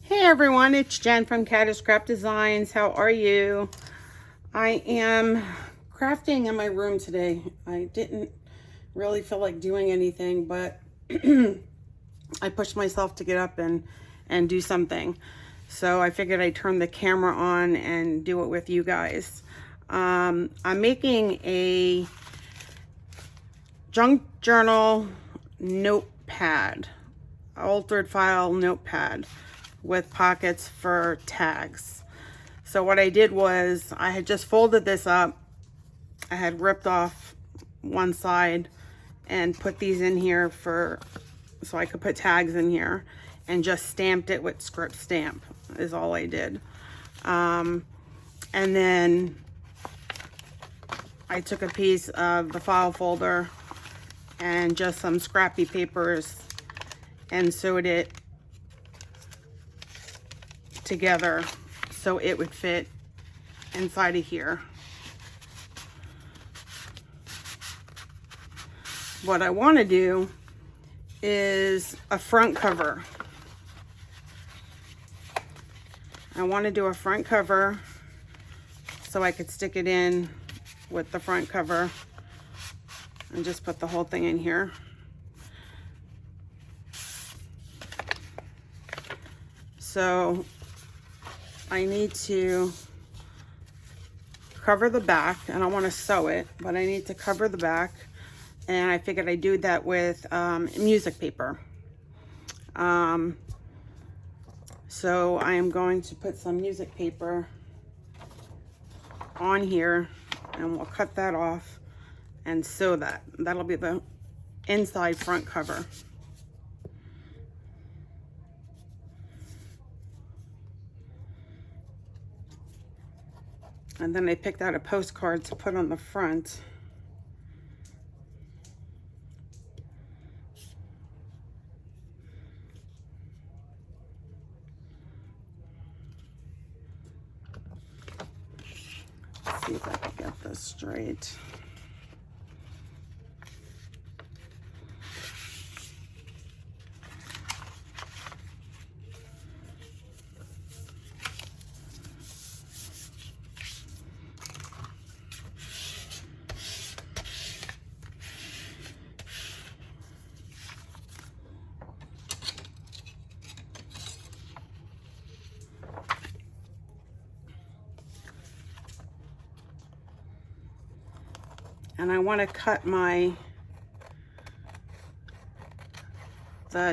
Hey everyone, it's Jen from Catascrapdesigns. How are you? I am crafting in my room today. I didn't really feel like doing anything, but I pushed myself to get up and do something. So I figured I'd turn the camera on and do it with you guys. I'm making a junk journal notepad, altered file notepad with pockets for tags. So what I did was I had just folded this up. I had ripped off one side and put these in here so I could put tags in here, and just stamped it with script stamp is all I did. And then I took a piece of the file folder and just some scrappy papers and sewed it together so it would fit inside of here. What I want to do is a front cover. I want to do a front cover so I could stick it in with the front cover and just put the whole thing in here. So I need to cover the back. I don't want to sew it, but I need to cover the back, and I figured I'd do that with music paper. So I am going to put some music paper on here, and we'll cut that off and sew that. That'll be the inside front cover. And then I picked out a postcard to put on the front. Let's see if I can get this straight. And I want to cut the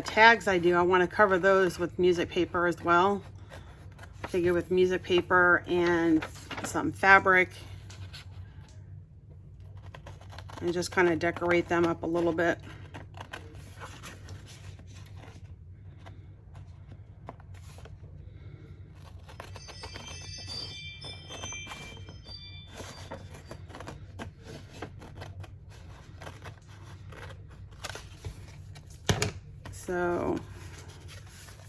tags I do, I want to cover those with music paper as well. I figure with music paper and some fabric, and just kind of decorate them up a little bit. So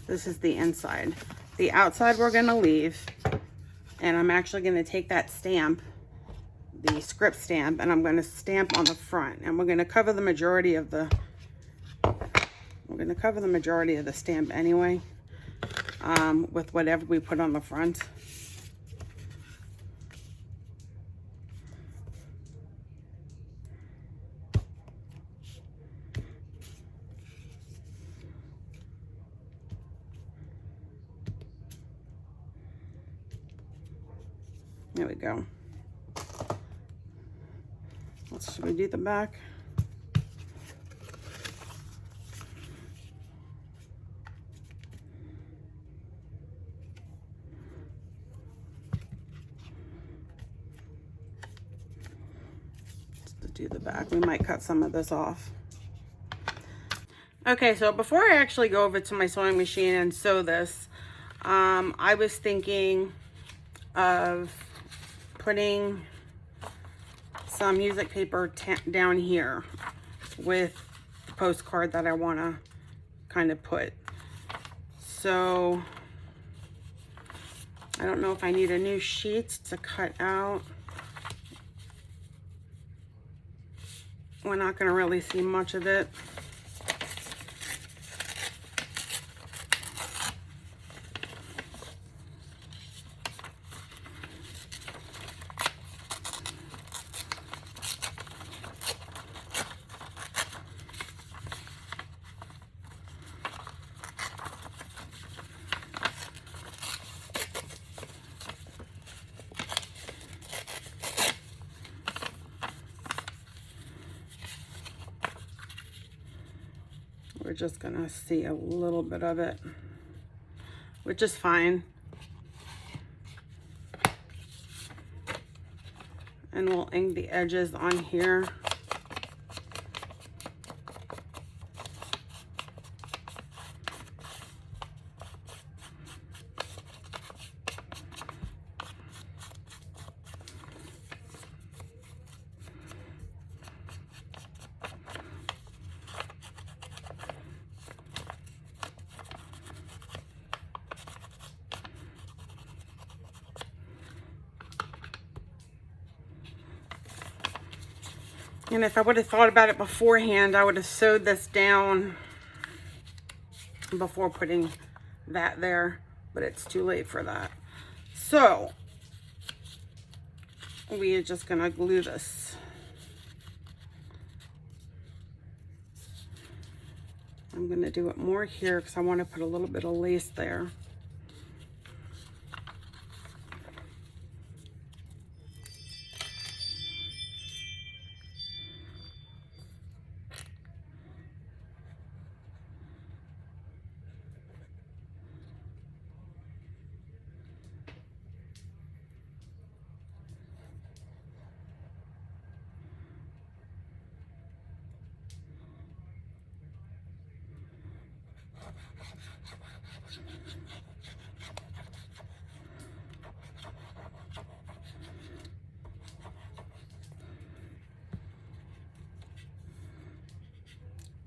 this is the inside. The outside we're going to leave, and I'm actually going to take that stamp, the script stamp, and I'm going to stamp on the front, and we're going to cover the majority of the stamp anyway, with whatever we put on the front. There we go. Should we do the back? Just to do the back, we might cut some of this off. Okay, so before I actually go over to my sewing machine and sew this, I was thinking of putting some music paper down here with the postcard that I want to kind of put. So I don't know if I need a new sheet to cut out. We're not going to really see much of it. we're just gonna see a little bit of it, which is fine. And we'll ink the edges on here. And if I would have thought about it beforehand, I would have sewed this down before putting that there, but it's too late for that. So we are just gonna glue this. I'm gonna do it more here because I want to put a little bit of lace there.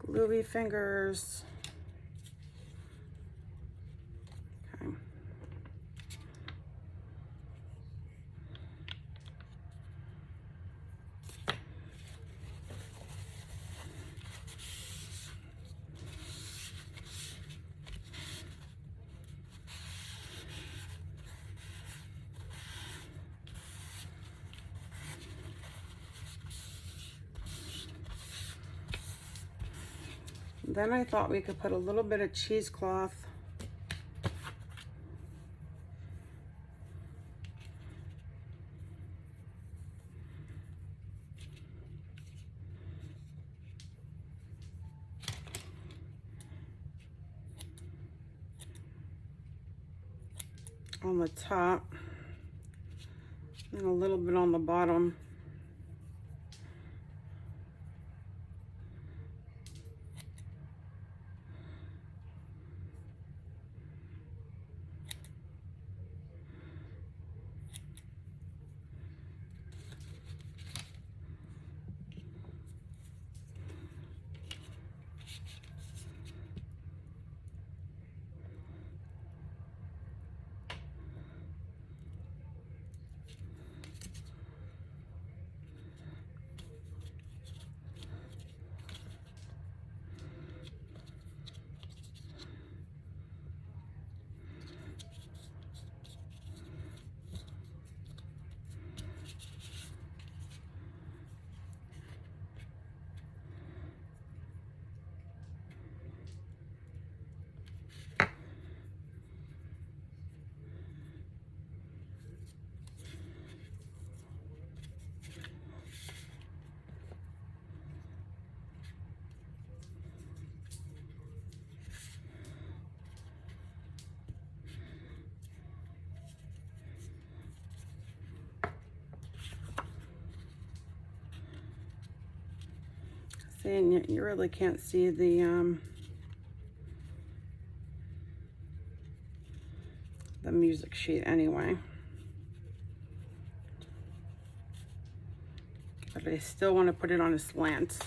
Gluey fingers. Okay. Then I thought we could put a little bit of cheesecloth on the top and a little bit on the bottom. See, and you really can't see the music sheet anyway. But I still want to put it on a slant.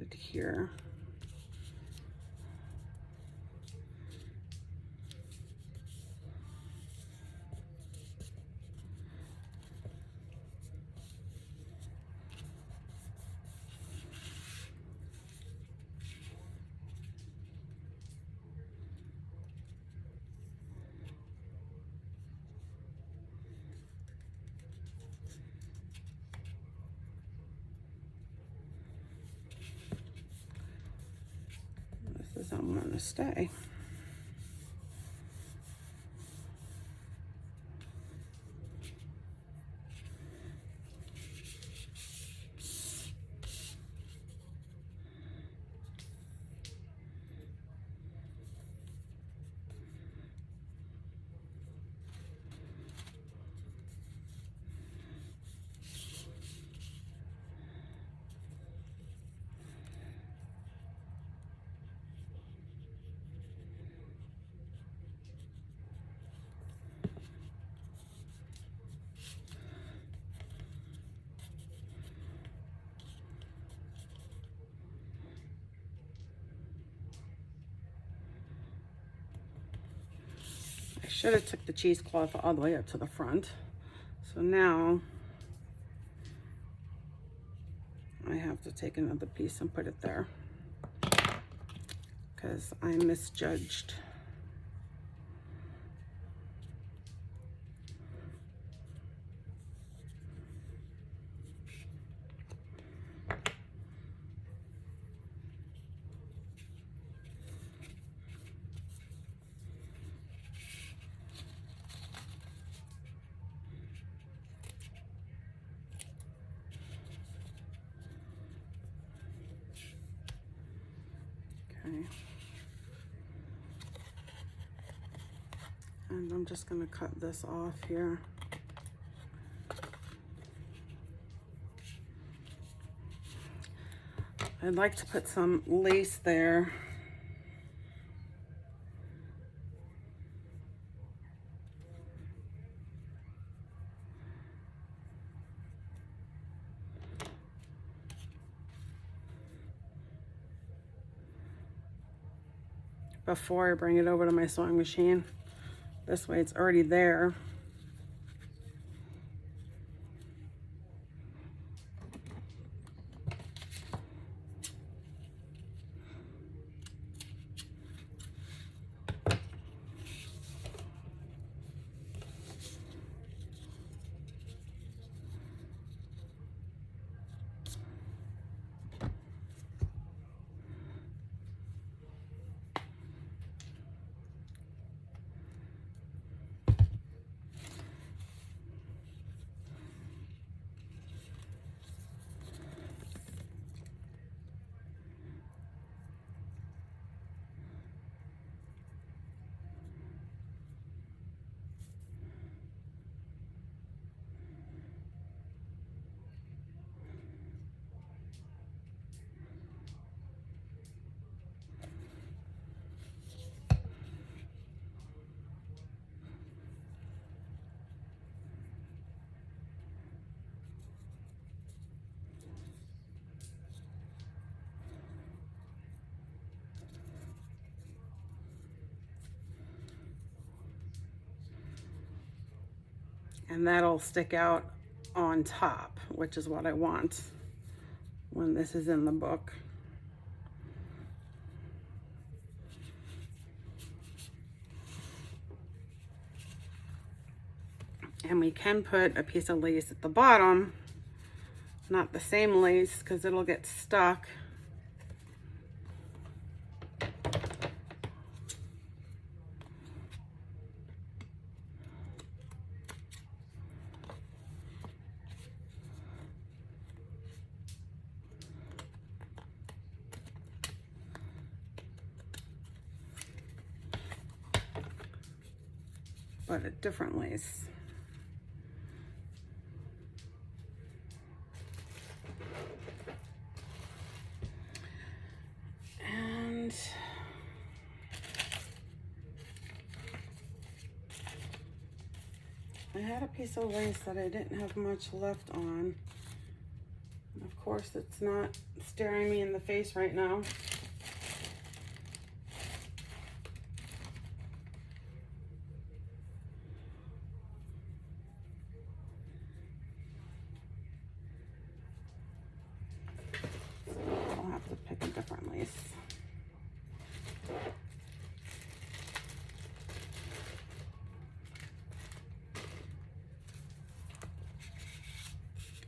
right here. This isn't wanting to stay. I should have took the cheesecloth all the way up to the front. So now I have to take another piece and put it there because I misjudged. Okay. And I'm just going to cut this off here. I'd like to put some lace there. Before I bring it over to my sewing machine. This way it's already there. And that'll stick out on top, which is what I want when this is in the book. And we can put a piece of lace at the bottom, not the same lace because it'll get stuck. But a different lace. And I had a piece of lace that I didn't have much left on. And of course, it's not staring me in the face right now. I'll have to pick a different lace.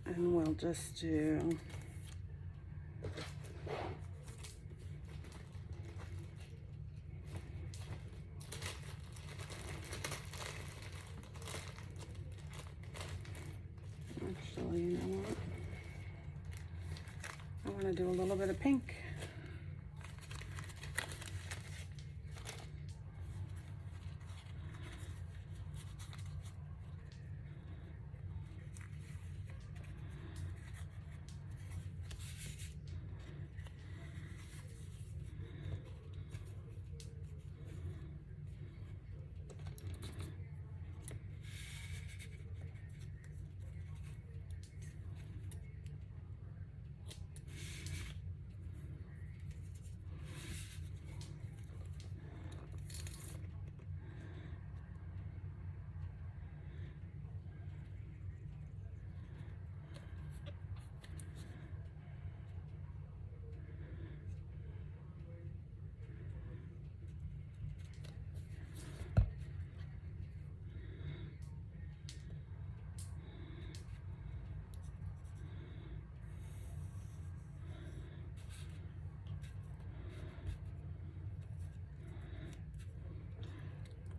And we'll just do actually, you know what? I want to do a little bit of pink.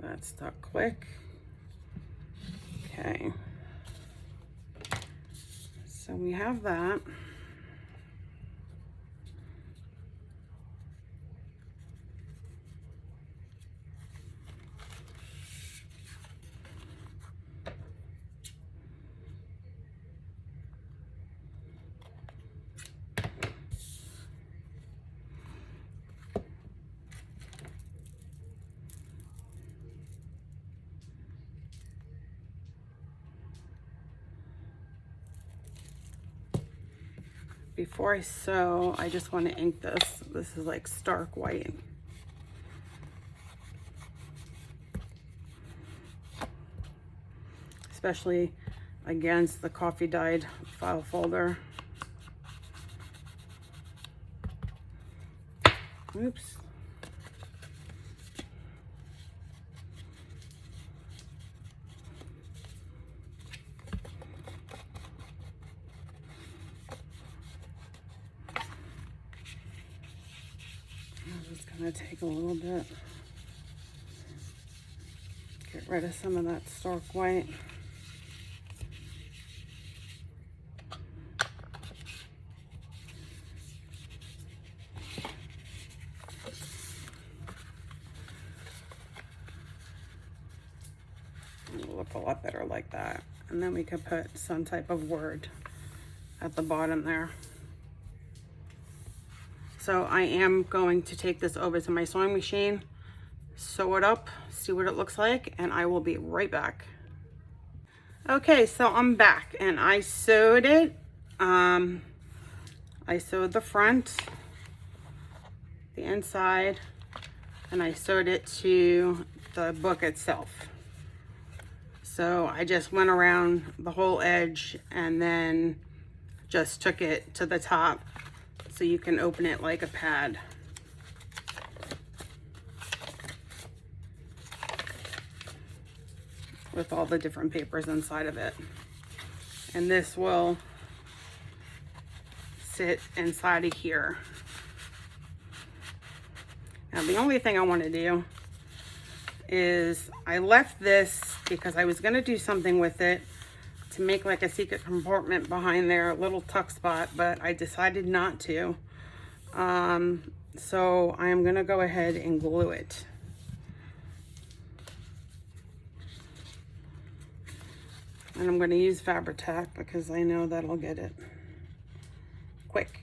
That stuck quick. Okay. So we have that. Before I sew, I just want to ink this. This is like stark white. Especially against the coffee dyed file folder. Oops. I'm just gonna take a little bit, get rid of some of that stark white. It'll look a lot better like that. And then we could put some type of word at the bottom there. So I am going to take this over to my sewing machine, sew it up, see what it looks like, and I will be right back. Okay, so I'm back and I sewed it. I sewed the front, the inside, and I sewed it to the book itself. So I just went around the whole edge and then just took it to the top so you can open it like a pad. With all the different papers inside of it. And this will sit inside of here. Now the only thing I want to do is I left this because I was going to do something with it to make like a secret compartment behind there, a little tuck spot, but I decided not to. So I am going to go ahead and glue it. And I'm going to use Fabri-Tac because I know that'll get it quick.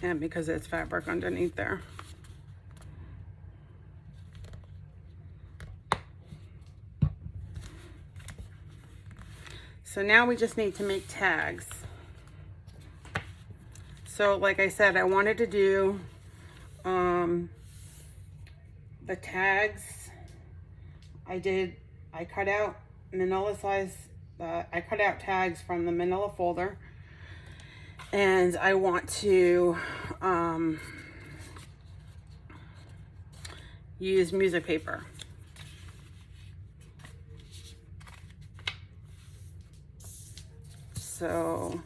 and because it's fabric underneath there. So now we just need to make tags. So like I said, I wanted to do the tags. I cut out manila size, I cut out tags from the manila folder, and I want to use music paper. So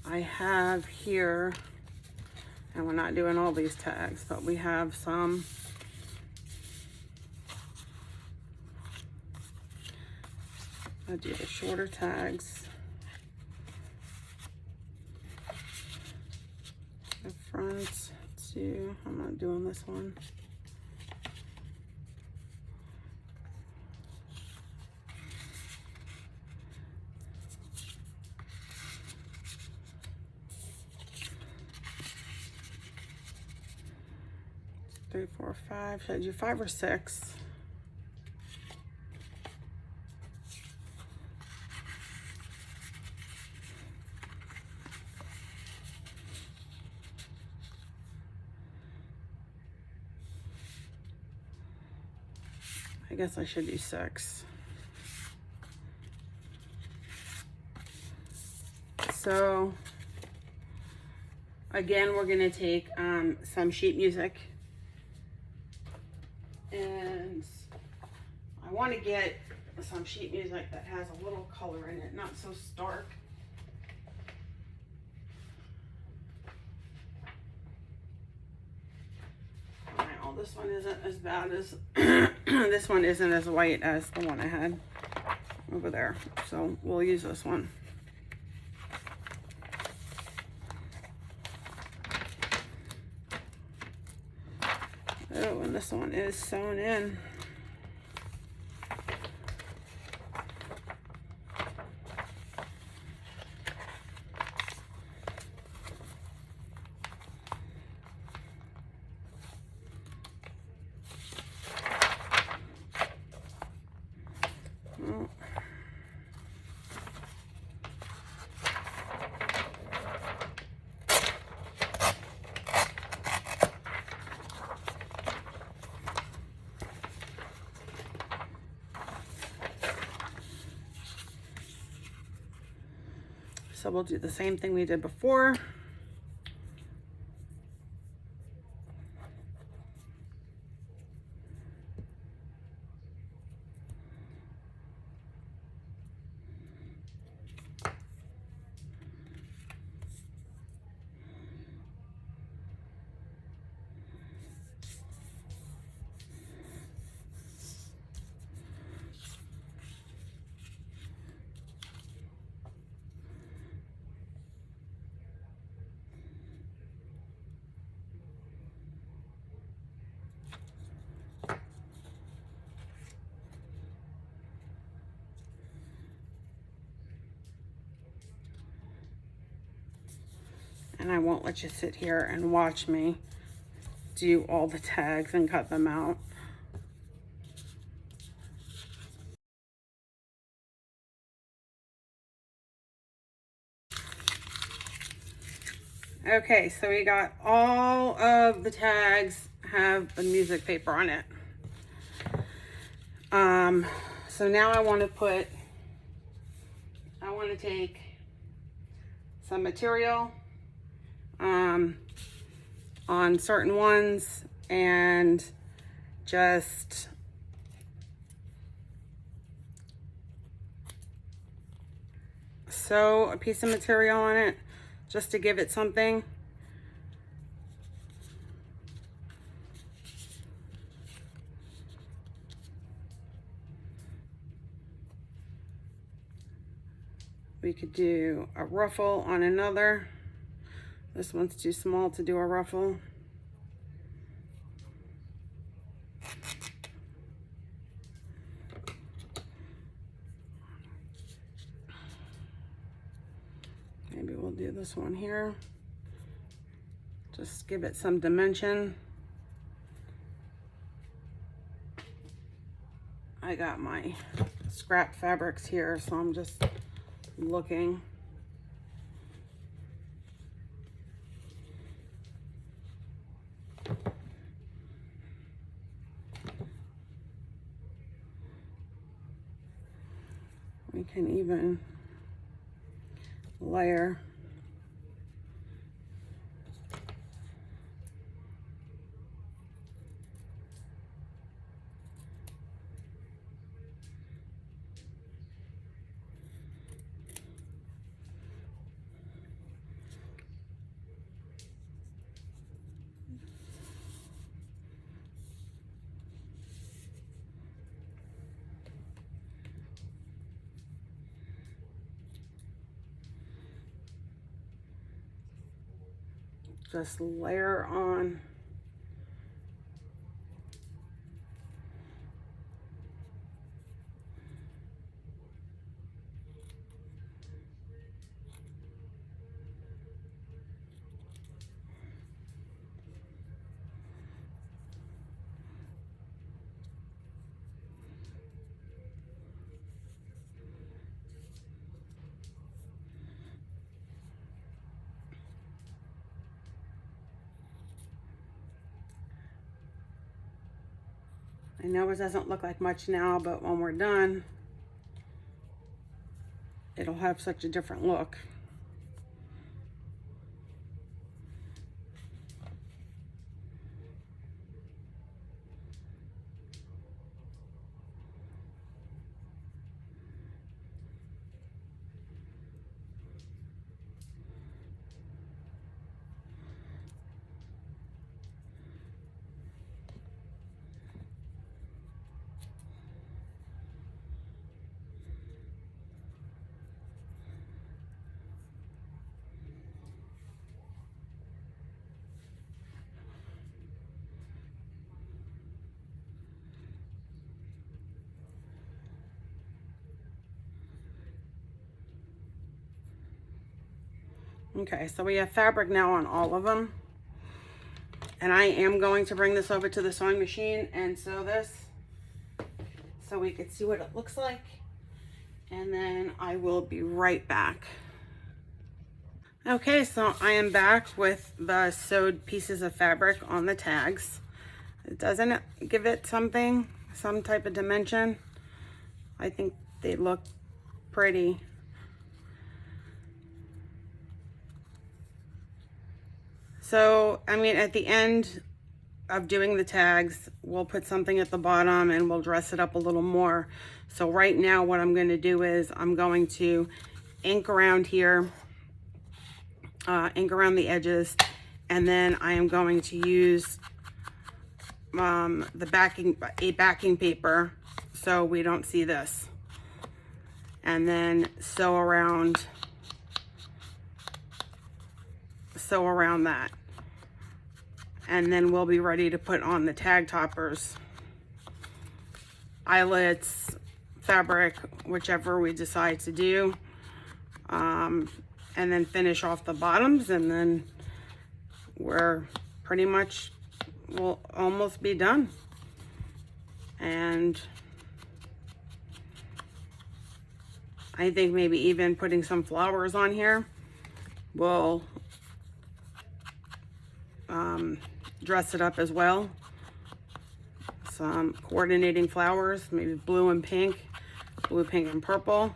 I have here, and we're not doing all these tags, but we have some I'll do the shorter tags. The front two, I'm not doing this one. Three, four, five. Should I do 5 or 6? I guess I should do 6. So again, we're gonna take some sheet music, and I want to get some sheet music that has a little color in it, not so stark. Well, this one isn't as bad as this one isn't as white as the one I had over there, so we'll use this one. Oh, and this one is sewn in. Oh. So we'll do the same thing we did before. And I won't let you sit here and watch me do all the tags and cut them out. Okay, so we got all of the tags have the music paper on it. So now I want to take some material on certain ones and just sew a piece of material on it just to give it something. We could do a ruffle on another. This one's too small to do a ruffle. maybe we'll do this one here. Just give it some dimension. I got my scrap fabrics here, so I'm just looking. We can even layer. Just layer on. I know it doesn't look like much now, but when we're done, it'll have such a different look. Okay, so we have fabric now on all of them. And I am going to bring this over to the sewing machine and sew this so we can see what it looks like. And then I will be right back. Okay, so I am back with the sewed pieces of fabric on the tags. Doesn't it give it something, some type of dimension? I think they look pretty. So, I mean, at the end of doing the tags, we'll put something at the bottom and we'll dress it up a little more. So right now what I'm going to do is I'm going to ink around here, ink around the edges, and then I am going to use a backing paper so we don't see this. And then sew around that. And then we'll be ready to put on the tag toppers, eyelets, fabric, whichever we decide to do. And then finish off the bottoms, and then we're pretty much, we'll almost be done. And I think maybe even putting some flowers on here will dress it up as well. Some coordinating flowers, maybe blue and pink, blue, pink, and purple.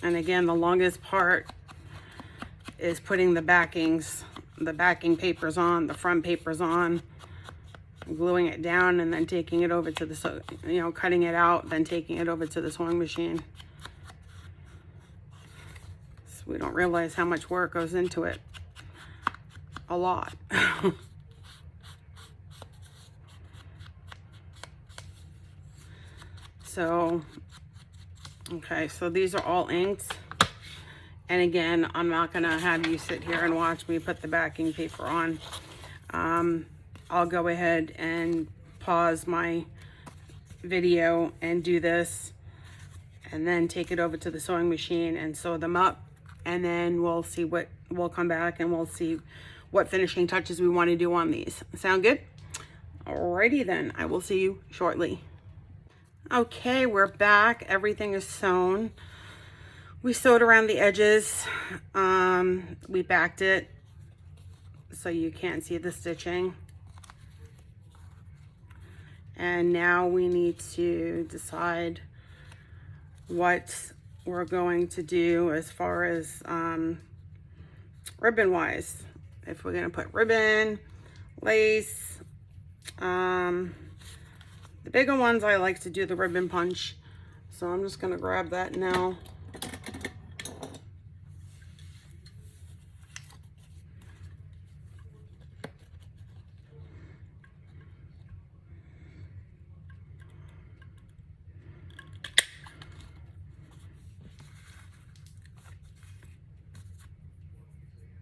And again, the longest part is putting the backing papers on, the front papers on, gluing it down, and then taking it over to the, cutting it out, then taking it over to the sewing machine. So we don't realize how much work goes into it. A lot. So Okay, so these are all inked. And again, I'm not gonna have you sit here and watch me put the backing paper on. I'll go ahead and pause my video and do this, and then take it over to the sewing machine and sew them up. And then we'll see what, we'll come back and we'll see what finishing touches we want to do on these. Sound good? Alrighty then, I will see you shortly. Okay, we're back. Everything is sewn. We sewed around the edges. We backed it so you can't see the stitching. And now we need to decide what we're going to do as far as ribbon wise. If we're gonna put ribbon, lace, the bigger ones I like to do the ribbon punch. So I'm just gonna grab that now.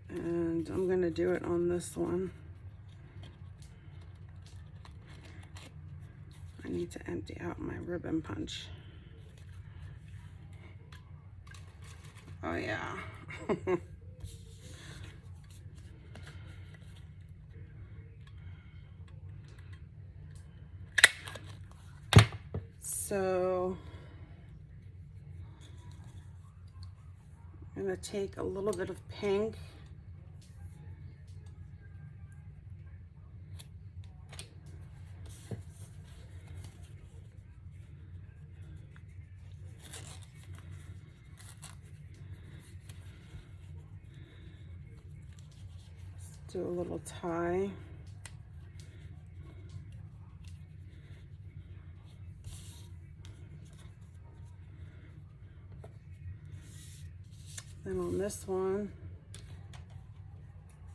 And I'm gonna do it on this one. I need to empty out my ribbon punch. Oh yeah. So I'm gonna take a little bit of pink. Do a little tie. Then on this one,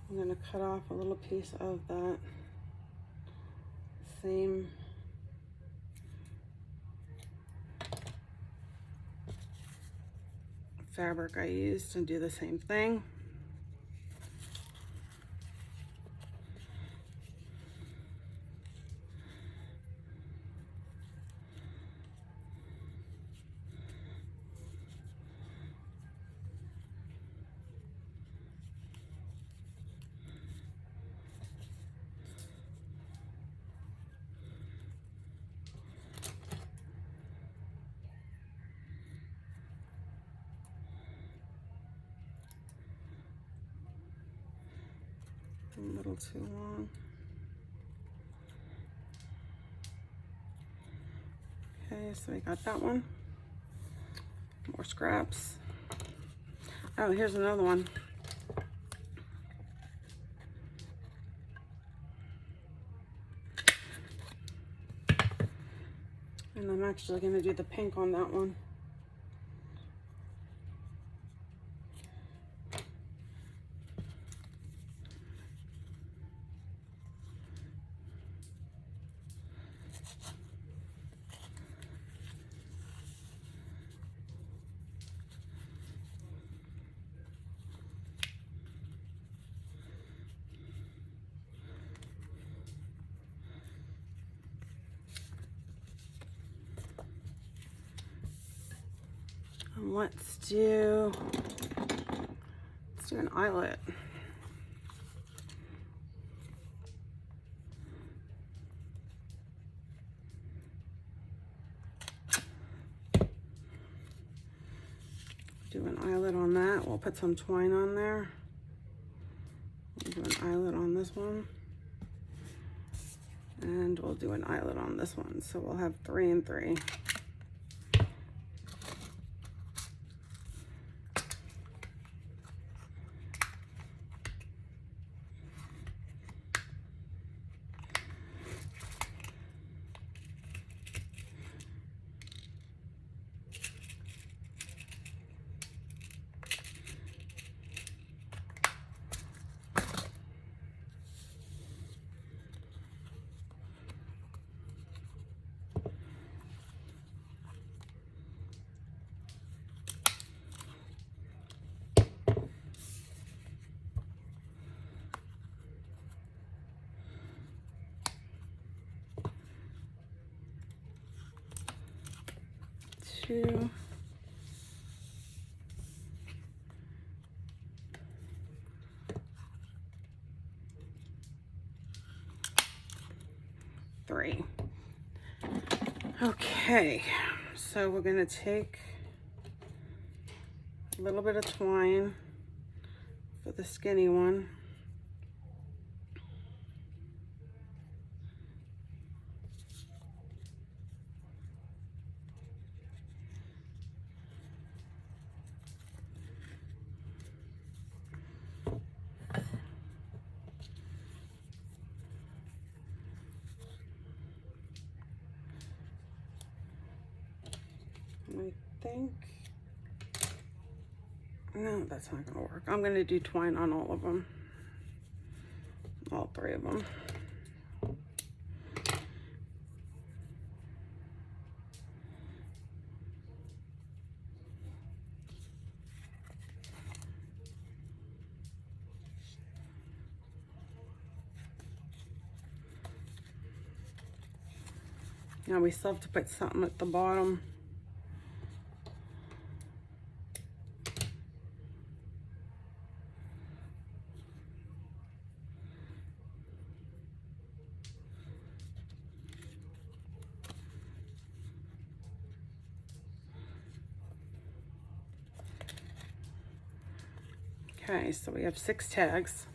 I'm going to cut off a little piece of that same fabric I used and do the same thing. A little too long. Okay, so we got that one. More scraps. Oh, here's another one. And I'm actually going to do the pink on that one. Let's do an eyelet. Do an eyelet on that. We'll put some twine on there. We'll do an eyelet on this one. And we'll do an eyelet on this one. So we'll have 3 and 3. 2. Three. Okay, so we're going to take a little bit of twine for the skinny one. I think, no, that's not gonna work. I'm gonna do twine on all of them, all 3 of them. Now we still have to put something at the bottom. Okay, so we have 6 tags.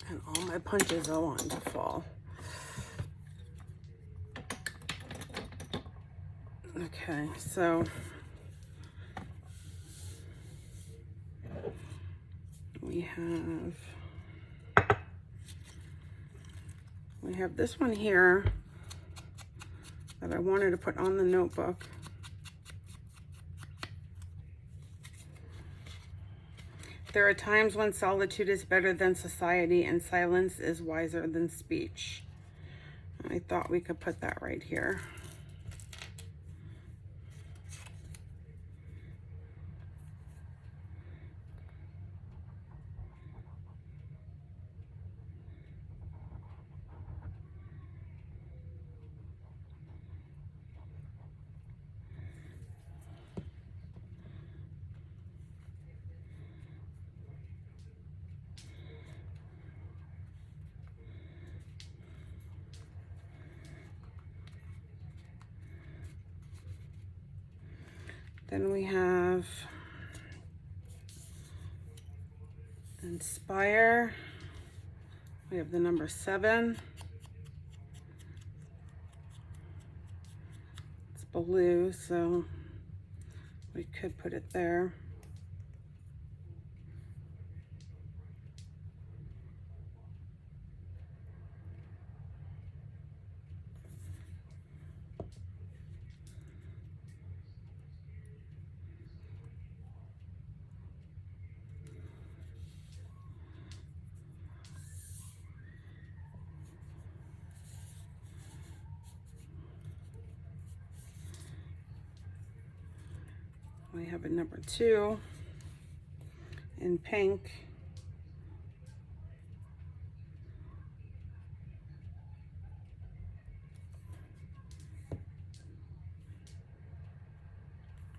And all my punches are wanting to fall. Okay, so we have this one here that I wanted to put on the notebook. There are times when solitude is better than society and silence is wiser than speech. I thought we could put that right here. Then we have inspire. We have the number 7. It's blue, so we could put it there. We have a number 2 in pink.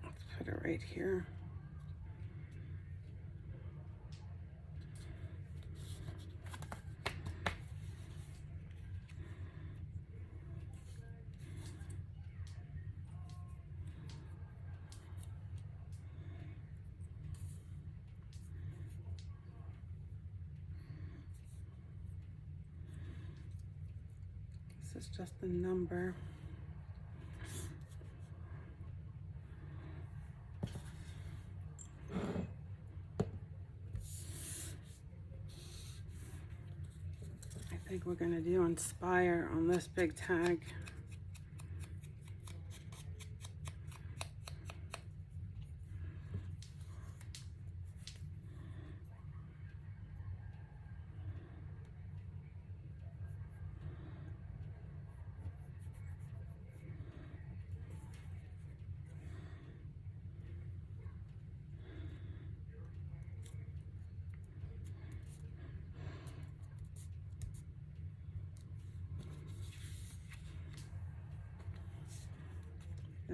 Let's put it right here. This is just the number. I think we're gonna do inspire on this big tag.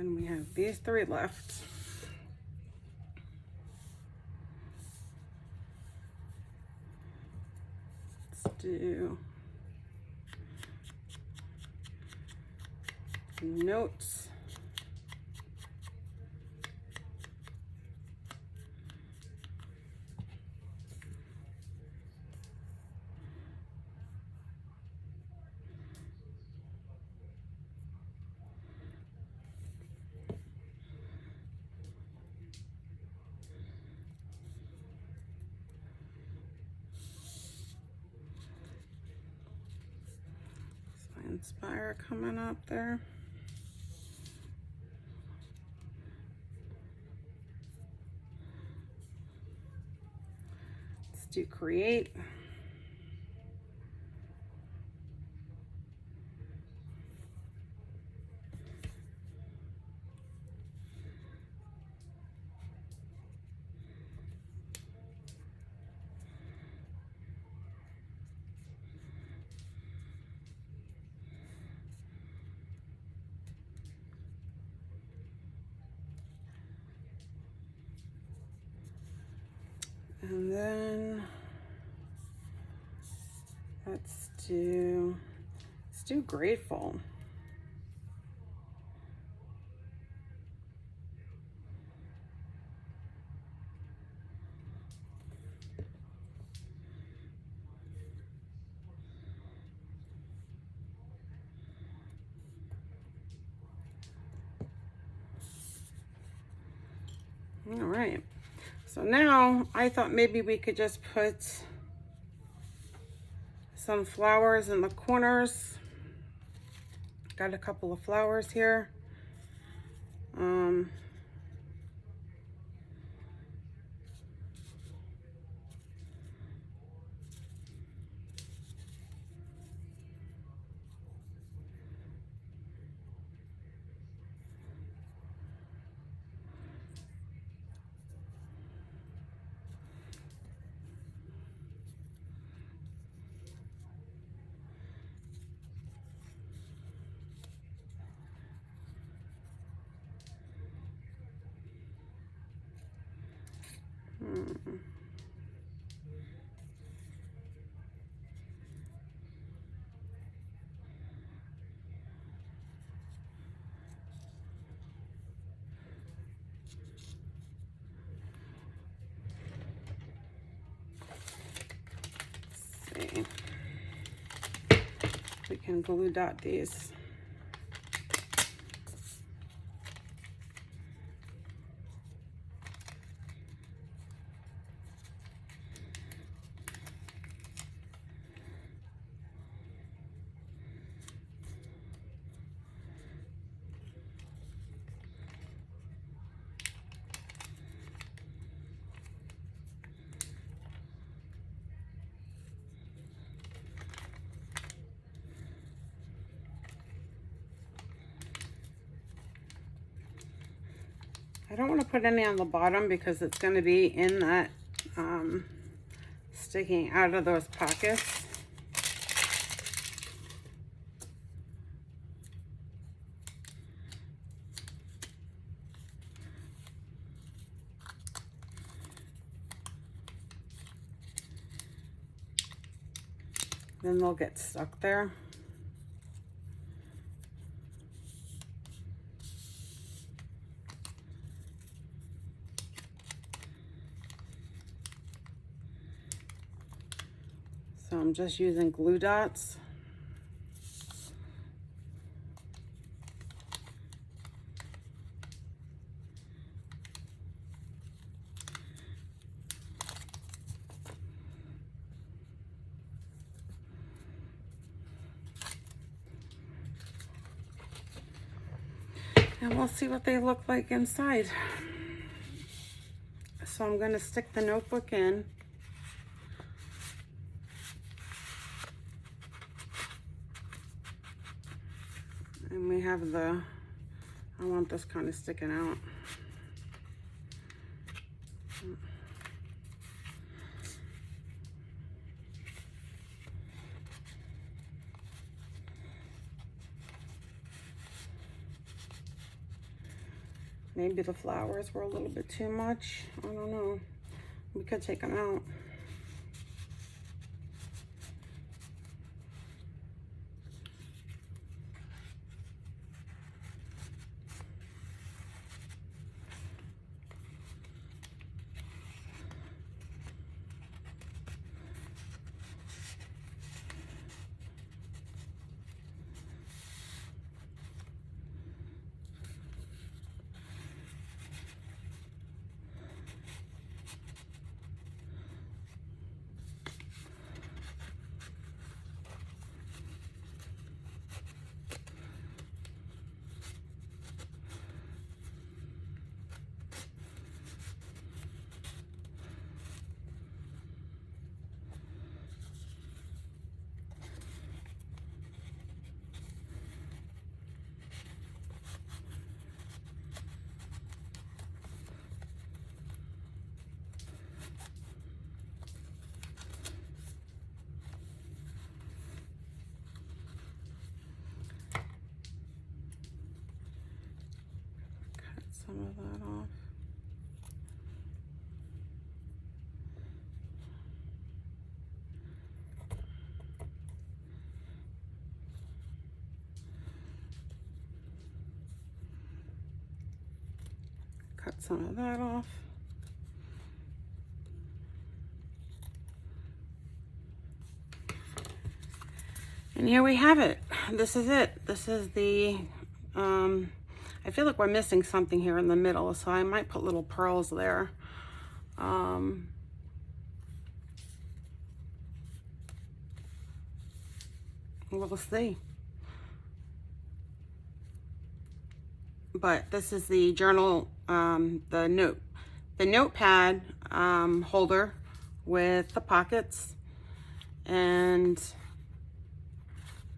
Then we have these 3 left. Let's do notes. Inspire coming up there. Let's do create. And then let's do grateful. All right. So now I thought maybe we could just put some flowers in the corners. Got a couple of flowers here. See. We can glue dot these. I don't want to put any on the bottom because it's going to be in that sticking out of those pockets. Then they'll get stuck there. So I'm just using glue dots. And we'll see what they look like inside. So I'm going to stick the notebook in. And we have I want this kind of sticking out. Maybe the flowers were a little bit too much. I don't know. We could take them out. Some of that off. Cut some of that off. And here we have it. This is it. This is the, I feel like we're missing something here in the middle, so I might put little pearls there. We'll see. But this is the journal, the notepad holder with the pockets, and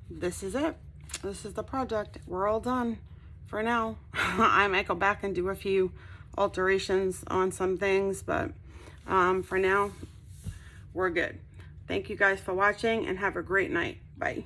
this is it. This is the project. We're all done for now. I might go back and do a few alterations on some things, but for now, we're good. Thank you guys for watching and have a great night. Bye.